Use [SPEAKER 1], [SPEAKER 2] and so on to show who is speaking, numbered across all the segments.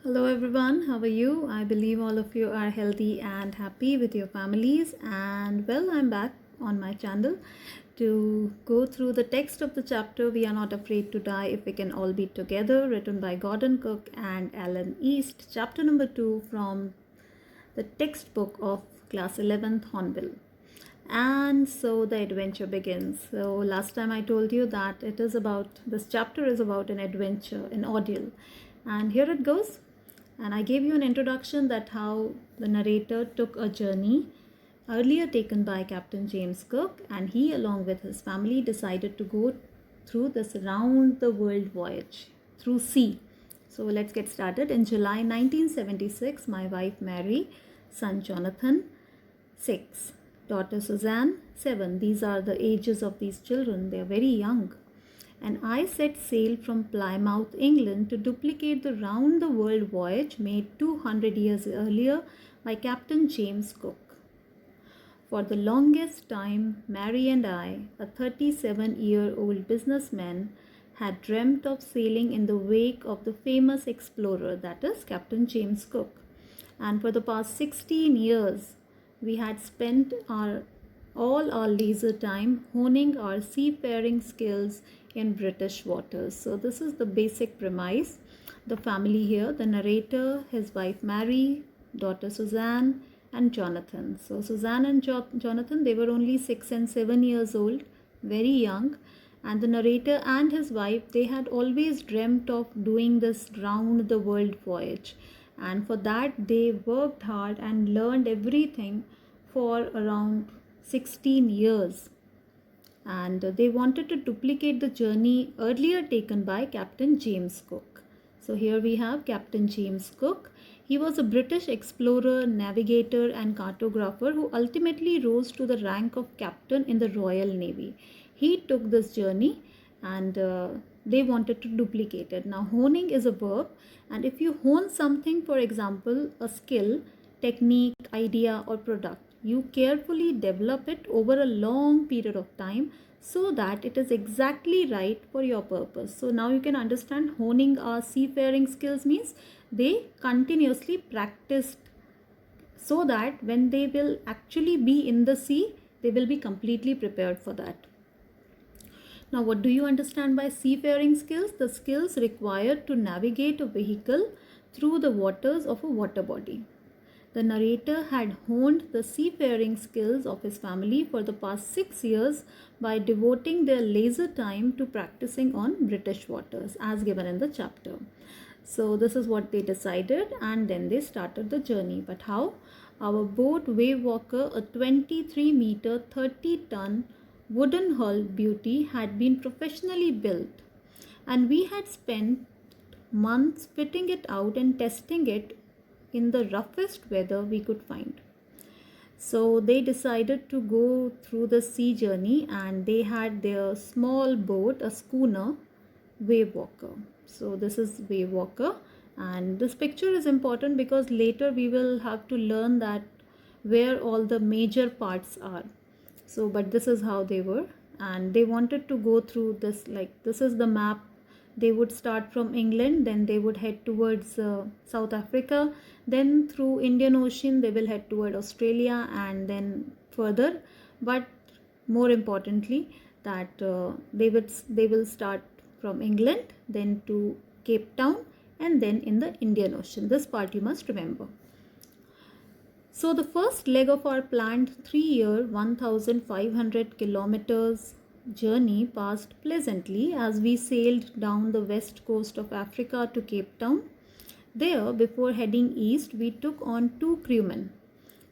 [SPEAKER 1] Hello everyone, how are you? I believe all of you are healthy and happy with your families. And well, I'm back on my channel to go through the text of the chapter We Are Not Afraid to Die If We Can All Be Together, written by Gordon Cook and Alan East, chapter number 2 from the textbook of class 11th Hornbill. And so the adventure begins. So last time I told you that this chapter is about an adventure, an ordeal. And here it goes. And I gave you an introduction that how the narrator took a journey earlier taken by Captain James Cook, and he along with his family decided to go through this round the world voyage through sea. So let's get started. In July 1976, my wife Mary, son Jonathan, 6, daughter Suzanne, 7. These are the ages of these children. They are very young. And I set sail from Plymouth, England to duplicate the round the world voyage made 200 years earlier by Captain James Cook. For the longest time, Mary and I, a 37-year-old businessman, had dreamt of sailing in the wake of the famous explorer, that is Captain James Cook. And for the past 16 years, we had spent all our leisure time honing our seafaring skills in British waters. So this is the basic premise. The family here, the narrator, his wife Mary, daughter Suzanne, and Jonathan. So Suzanne and Jonathan, they were only 6 and 7 years old, very young. And the narrator and his wife, they had always dreamt of doing this round the world voyage. And for that, they worked hard and learned everything for around 16 years. And they wanted to duplicate the journey earlier taken by Captain James Cook. So here we have Captain James Cook. He was a British explorer, navigator and cartographer who ultimately rose to the rank of captain in the Royal Navy. He took this journey and they wanted to duplicate it. Now honing is a verb, and if you hone something, for example, a skill, technique, idea or product, you carefully develop it over a long period of time so that it is exactly right for your purpose. So now you can understand honing our seafaring skills means they continuously practiced so that when they will actually be in the sea, they will be completely prepared for that. Now, what do you understand by seafaring skills? The skills required to navigate a vehicle through the waters of a water body. The narrator had honed the seafaring skills of his family for the past 6 years by devoting their leisure time to practicing on British waters as given in the chapter. So this is what they decided, and then they started the journey. But how? Our boat Wave Walker, a 23-meter 30-ton wooden hull beauty, had been professionally built, and we had spent months fitting it out and testing it in the roughest weather we could find. So they decided to go through the sea journey, and they had their small boat, a schooner, Wave Walker. So this is Wave Walker, and this picture is important because later we will have to learn that where all the major parts are. So but this is how they were, and they wanted to go through this, like this is the map. They would start from England, then they would head towards South Africa, then through Indian Ocean they will head toward Australia and then further. But more importantly that they will start from England, then to Cape Town, and then in the Indian Ocean. This part you must remember. So the first leg of our planned 3-year 1500 kilometers journey passed pleasantly as we sailed down the west coast of Africa to Cape Town. There, before heading east, we took on 2 crewmen,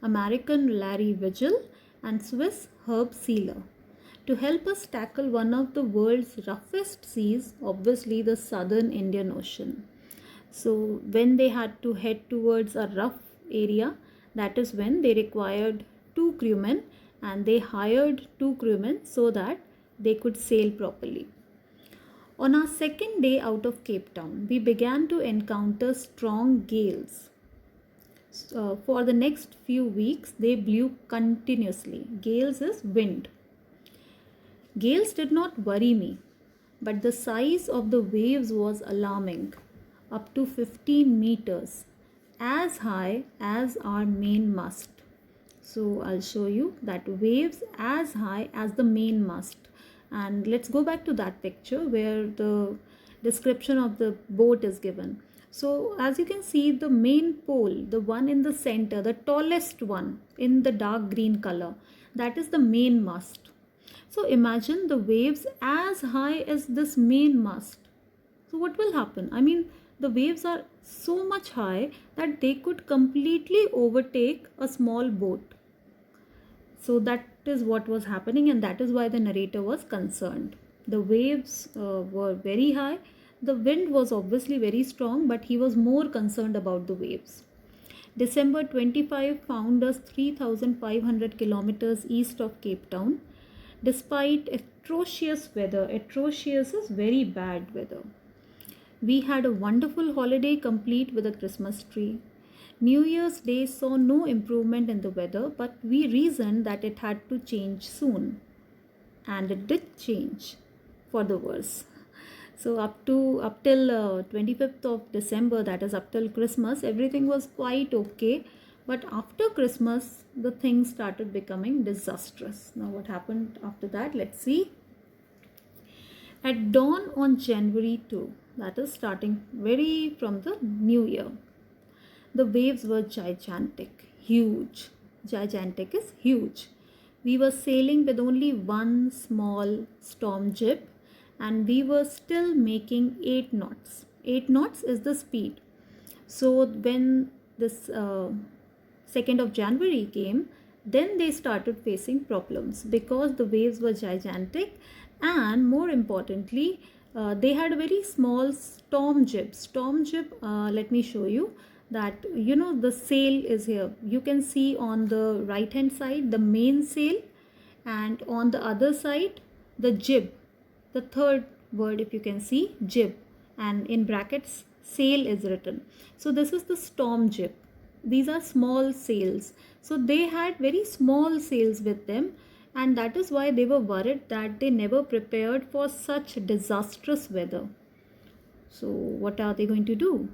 [SPEAKER 1] American Larry Vigil and Swiss Herb Seeler, to help us tackle one of the world's roughest seas, obviously the southern Indian Ocean. So when they had to head towards a rough area, that is when they required 2 crewmen, and they hired 2 crewmen so that they could sail properly. On our second day out of Cape Town, we began to encounter strong gales. For the next few weeks, they blew continuously. Gales is wind. Gales did not worry me, but the size of the waves was alarming. up to 15 meters, as high as our main mast. So I'll show you that waves as high as the main mast. And let's go back to that picture where the description of the boat is given. So as you can see, the main pole, the one in the center, the tallest one in the dark green color, that is the main mast. So imagine the waves as high as this main mast. So what will happen? I mean, the waves are so much high that they could completely overtake a small boat. So that is what was happening, and that is why the narrator was concerned. The waves were very high. The wind was obviously very strong, but he was more concerned about the waves. December 25 found us 3,500 kilometers east of Cape Town. Despite atrocious weather, atrocious is very bad weather, we had a wonderful holiday complete with a Christmas tree. New Year's Day saw no improvement in the weather, but we reasoned that it had to change soon. And it did change for the worse. So up till 25th of December, that is up till Christmas, everything was quite okay. But after Christmas, the things started becoming disastrous. Now what happened after that? Let's see. At dawn on January 2, that is starting very from the new year, the waves were gigantic, huge. Gigantic is huge. We were sailing with only one small storm jib and we were still making 8 knots. 8 knots is the speed. So when this 2nd of January came, then they started facing problems because the waves were gigantic, and more importantly, they had a very small storm jib. Storm jib, let me show you that, you know, the sail is here. You can see on the right hand side the main sail, and on the other side the jib, the third word, if you can see, jib, and in brackets sail is written. So this is the storm jib. These are small sails. So they had very small sails with them, and that is why they were worried that they never prepared for such disastrous weather. So what are they going to do?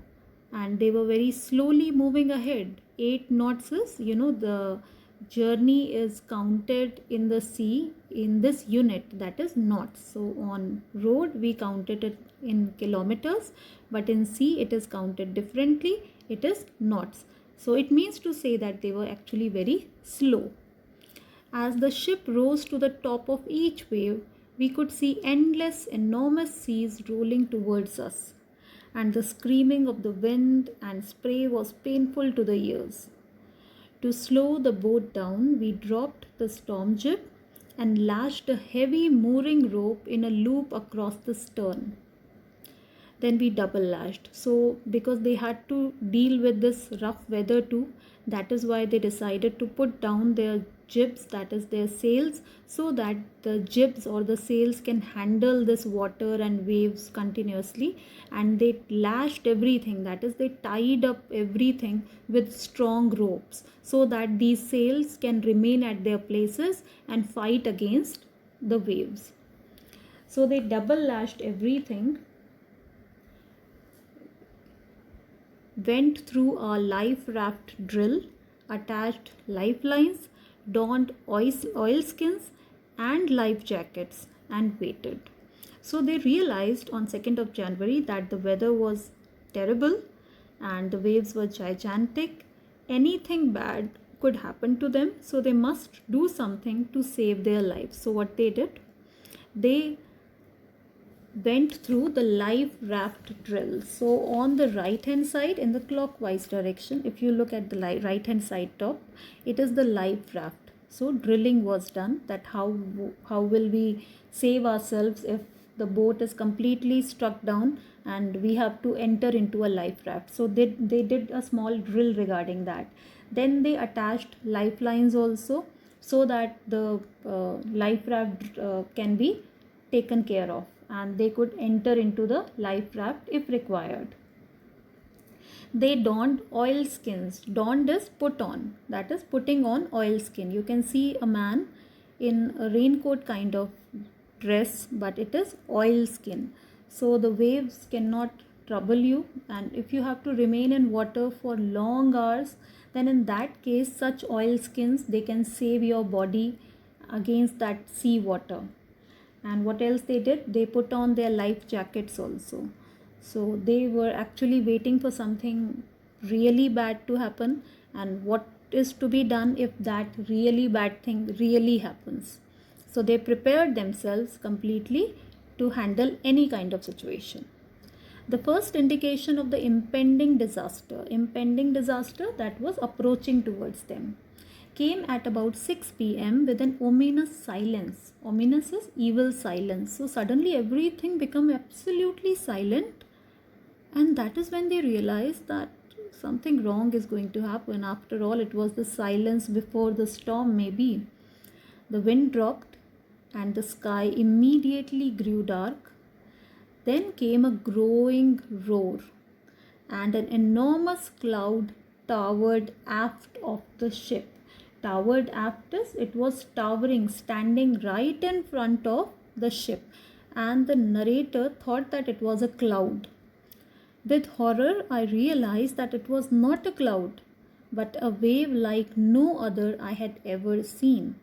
[SPEAKER 1] And they were very slowly moving ahead. 8 knots is, you know, the journey is counted in the sea in this unit, that is knots. So on road we counted it in kilometers, but in sea it is counted differently. It is knots. So it means to say that they were actually very slow. As the ship rose to the top of each wave, we could see endless, enormous seas rolling towards us, and the screaming of the wind and spray was painful to the ears. To slow the boat down, we dropped the storm jib and lashed a heavy mooring rope in a loop across the stern. Then we double lashed. So because they had to deal with this rough weather too, that is why they decided to put down their jibs, that is their sails, so that the jibs or the sails can handle this water and waves continuously. And they lashed everything, that is they tied up everything with strong ropes so that these sails can remain at their places and fight against the waves. So they double lashed everything, went through our life raft drill, attached lifelines, donned oilskins and life jackets, and waited. So they realized on 2nd of January that the weather was terrible and the waves were gigantic. Anything bad could happen to them, so they must do something to save their lives. So what they did, they went through the life raft drill. So on the right hand side in the clockwise direction, if you look at the right hand side top, it is the life raft. So drilling was done, that how will we save ourselves if the boat is completely struck down and we have to enter into a life raft. So they did a small drill regarding that. Then they attached lifelines also, so that the life raft can be taken care of and they could enter into the life raft if required. They donned oilskins. Donned is put on, that is putting on oilskin. You can see a man in a raincoat kind of dress, but it is oilskin. So the waves cannot trouble you, and if you have to remain in water for long hours, then in that case such oil skins, they can save your body against that sea water. And what else they did, they put on their life jackets also. So they were actually waiting for something really bad to happen, and what is to be done if that really bad thing really happens. So they prepared themselves completely to handle any kind of situation. The first indication of the impending disaster that was approaching towards them, came at about 6 p.m. with an ominous silence. Ominous is evil silence. So suddenly everything became absolutely silent, and that is when they realized that something wrong is going to happen. After all, it was the silence before the storm, maybe. The wind dropped and the sky immediately grew dark. Then came a growing roar, and an enormous cloud towered aft of the ship. Towered aft is, it was towering, standing right in front of the ship, and the narrator thought that it was a cloud. With horror, I realized that it was not a cloud, but a wave like no other I had ever seen.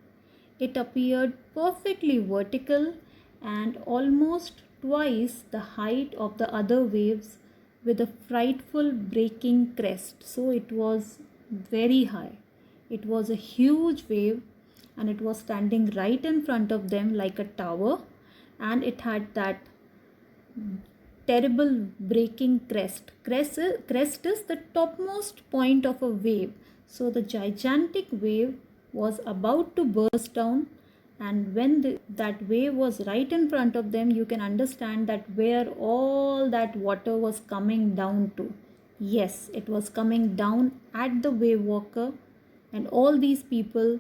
[SPEAKER 1] It appeared perfectly vertical and almost twice the height of the other waves, with a frightful breaking crest. So it was very high. It was a huge wave, and it was standing right in front of them like a tower, and it had that terrible breaking crest. Crest is the topmost point of a wave. So the gigantic wave was about to burst down, and when that wave was right in front of them, you can understand that where all that water was coming down to. Yes, it was coming down at the wave walker, and all these people,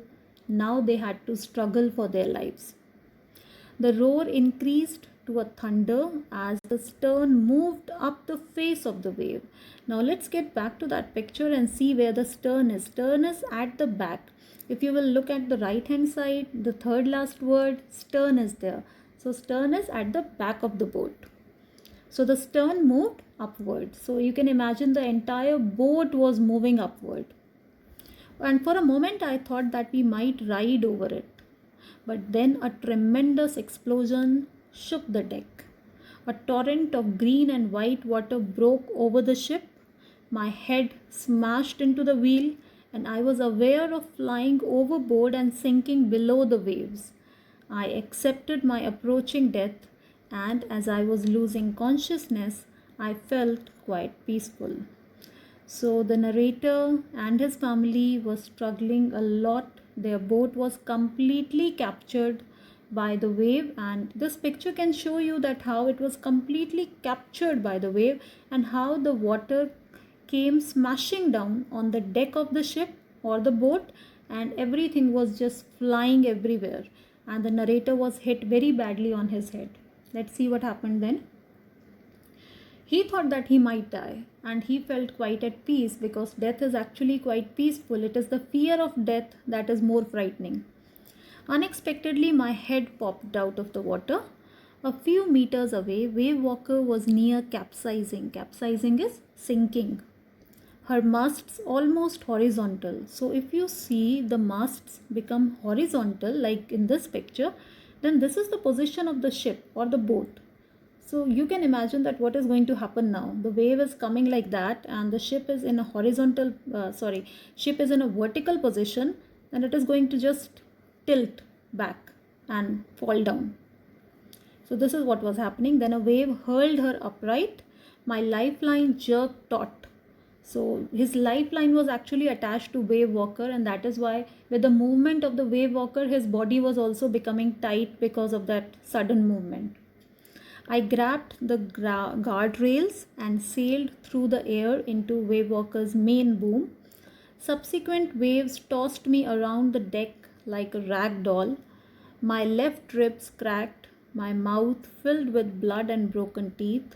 [SPEAKER 1] now they had to struggle for their lives. The roar increased to a thunder as the stern moved up the face of the wave. Now let's get back to that picture and see where the stern is. Stern is at the back. If you will look at the right hand side, the third last word, stern is there. So stern is at the back of the boat. So the stern moved upward. So you can imagine the entire boat was moving upward. And for a moment I thought that we might ride over it. But then a tremendous explosion shook the deck. A torrent of green and white water broke over the ship. My head smashed into the wheel, and I was aware of flying overboard and sinking below the waves. I accepted my approaching death, and as I was losing consciousness, I felt quite peaceful. So the narrator and his family were struggling a lot. Their boat was completely captured by the wave, and this picture can show you that how it was completely captured by the wave, and how the water came smashing down on the deck of the ship or the boat, and everything was just flying everywhere, and the narrator was hit very badly on his head. Let's see what happened then. He thought that he might die, and he felt quite at peace, because death is actually quite peaceful. It is the fear of death that is more frightening. Unexpectedly, my head popped out of the water. A few meters away, Wave Walker was near capsizing. Capsizing is sinking. Her masts almost horizontal. So if you see the masts become horizontal, like in this picture, then this is the position of the ship or the boat. So you can imagine that what is going to happen now. The wave is coming like that, and the ship is in a ship is in a vertical position, and it is going to just tilt back and fall down. So this is what was happening. Then a wave hurled her upright. My lifeline jerked taut. So his lifeline was actually attached to Wave Walker, and that is why with the movement of the Wave Walker, his body was also becoming tight because of that sudden movement. I grabbed the guardrails and sailed through the air into Wave Walker's main boom. Subsequent waves tossed me around the deck like a rag doll. My left ribs cracked, my mouth filled with blood and broken teeth.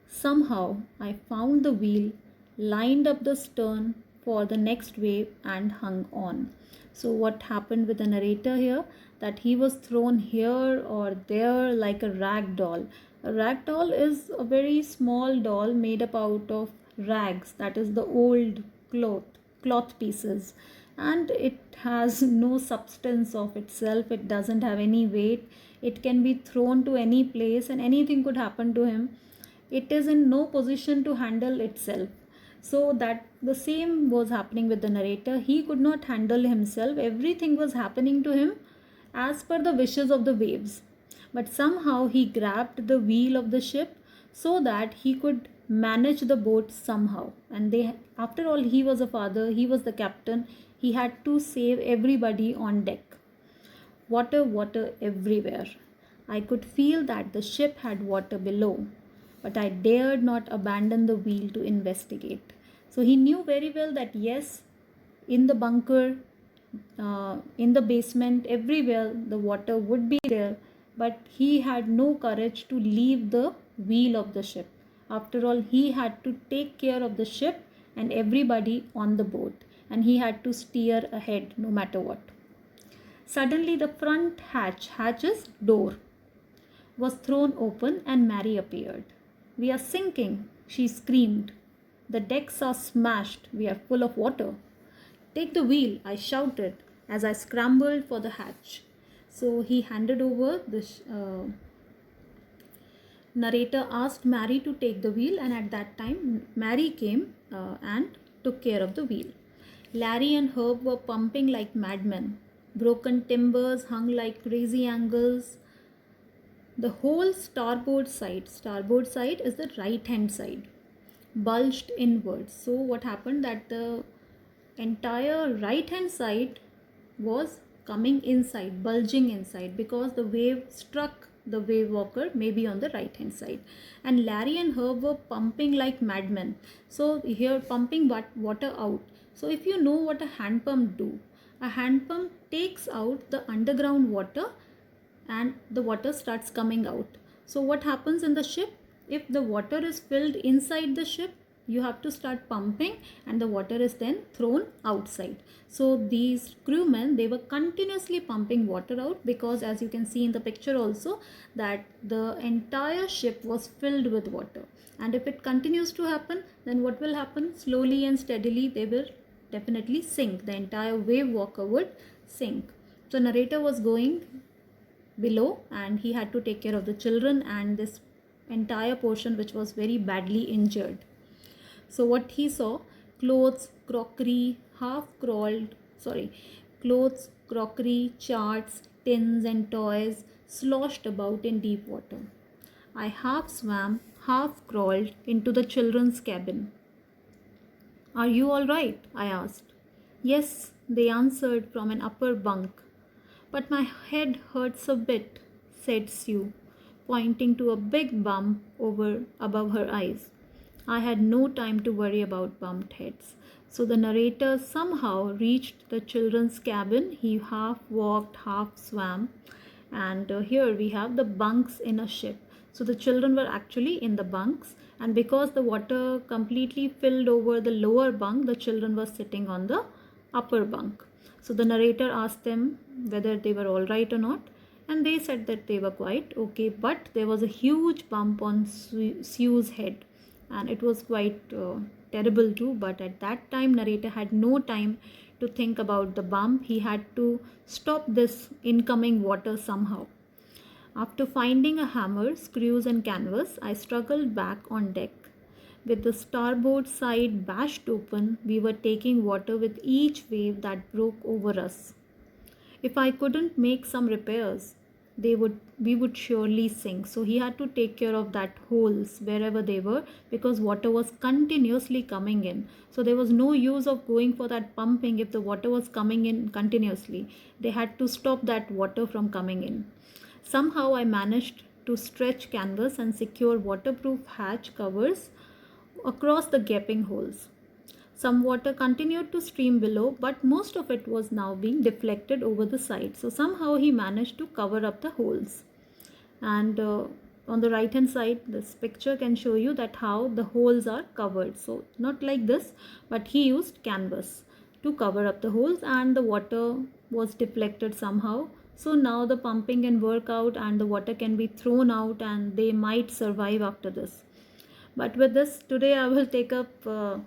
[SPEAKER 1] Somehow I found the wheel, lined up the stern for the next wave, and hung on. So what happened with the narrator here, that he was thrown here or there like a rag doll, A rag doll is a very small doll made up out of rags, that is the old cloth pieces, and it has no substance of itself. It doesn't have any weight. It can be thrown to any place and anything could happen to him. It is in no position to handle itself. So that the same was happening with the narrator. He could not handle himself. Everything was happening to him as per the wishes of the waves. But somehow he grabbed the wheel of the ship so that he could manage the boat somehow. And they, after all, he was a father, he was the captain, he had to save everybody on deck. Water, water everywhere. I could feel that the ship had water below, but I dared not abandon the wheel to investigate. So he knew very well that yes, in the bunker, in the basement, everywhere the water would be there, but he had no courage to leave the wheel of the ship. After all, he had to take care of the ship and everybody on the boat, and he had to steer ahead no matter what. Suddenly, the front hatch's door, was thrown open and Mary appeared. "We are sinking," she screamed. "The decks are smashed. We are full of water." "Take the wheel," I shouted as I scrambled for the hatch. So he handed over the narrator asked Mary to take the wheel, and at that time Mary came and took care of the wheel. Larry and Herb were pumping like madmen. Broken timbers hung like crazy angles. The whole starboard side is the right hand side, bulged inwards. So what happened, that the entire right hand side was coming inside, bulging inside, because the wave struck the wave walker maybe on the right hand side. And Larry and Herb were pumping like madmen. So here, pumping water out. So if you know what a hand pump do, a hand pump takes out the underground water and the water starts coming out. So what happens in the ship, if the water is filled inside the ship, you have to start pumping and the water is then thrown outside. So these crewmen, they were continuously pumping water out, because as you can see in the picture also, that the entire ship was filled with water. And if it continues to happen, then what will happen? Slowly and steadily they will definitely sink. The entire wave walker would sink. So narrator was going below and he had to take care of the children and this entire portion which was very badly injured. So what he saw, clothes, crockery, charts, tins and toys sloshed about in deep water. I half swam, half crawled into the children's cabin. "Are you all right?" I asked. "Yes," they answered from an upper bunk. "But my head hurts a bit," said Sue, pointing to a big bump above her eyes. I had no time to worry about bumped heads. So the narrator somehow reached the children's cabin. He half walked, half swam. And here we have the bunks in a ship. So the children were actually in the bunks. And because the water completely filled over the lower bunk, the children were sitting on the upper bunk. So the narrator asked them whether they were all right or not. And they said that they were quite okay. But there was a huge bump on Sue's head. And it was quite terrible too. But at that time, narrator had no time to think about the bump. He had to stop this incoming water somehow. After finding a hammer, screws and canvas, I struggled back on deck. With the starboard side bashed open, we were taking water with each wave that broke over us. If I couldn't make some repairs, we would surely sink. So he had to take care of that holes wherever they were, because water was continuously coming in. So there was no use of going for that pumping if the water was coming in continuously. They had to stop that water from coming in. Somehow I managed to stretch canvas and secure waterproof hatch covers across the gaping holes. Some water continued to stream below, but most of it was now being deflected over the side. So somehow he managed to cover up the holes. And on the right hand side, this picture can show you that how the holes are covered. So not like this, but he used canvas to cover up the holes, and the water was deflected somehow So now the pumping can work out and the water can be thrown out and they might survive after this. But with this, today I will take up a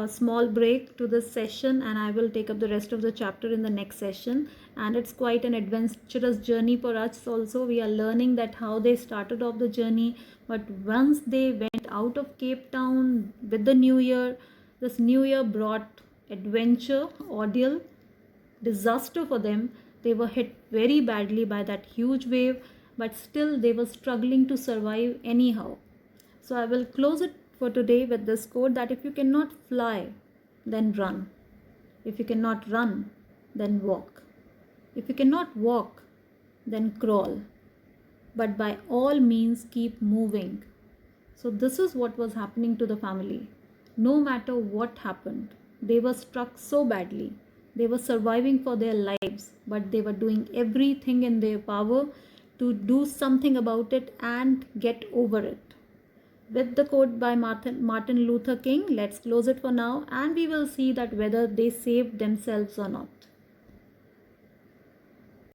[SPEAKER 1] small break to this session and I will take up the rest of the chapter in the next session. And it's quite an adventurous journey for us also. We are learning that how they started off the journey, but once they went out of Cape Town with the new year, this new year brought adventure, ordeal, disaster for them. They were hit very badly by that huge wave, but still they were struggling to survive anyhow. So I will close it for today with this quote that if you cannot fly, then run. If you cannot run, then walk. If you cannot walk, then crawl. But by all means, keep moving. So this is what was happening to the family. No matter what happened, they were struck so badly. They were surviving for their lives, but they were doing everything in their power to do something about it and get over it. With the quote by Martin Luther King, let's close it for now and we will see that whether they saved themselves or not.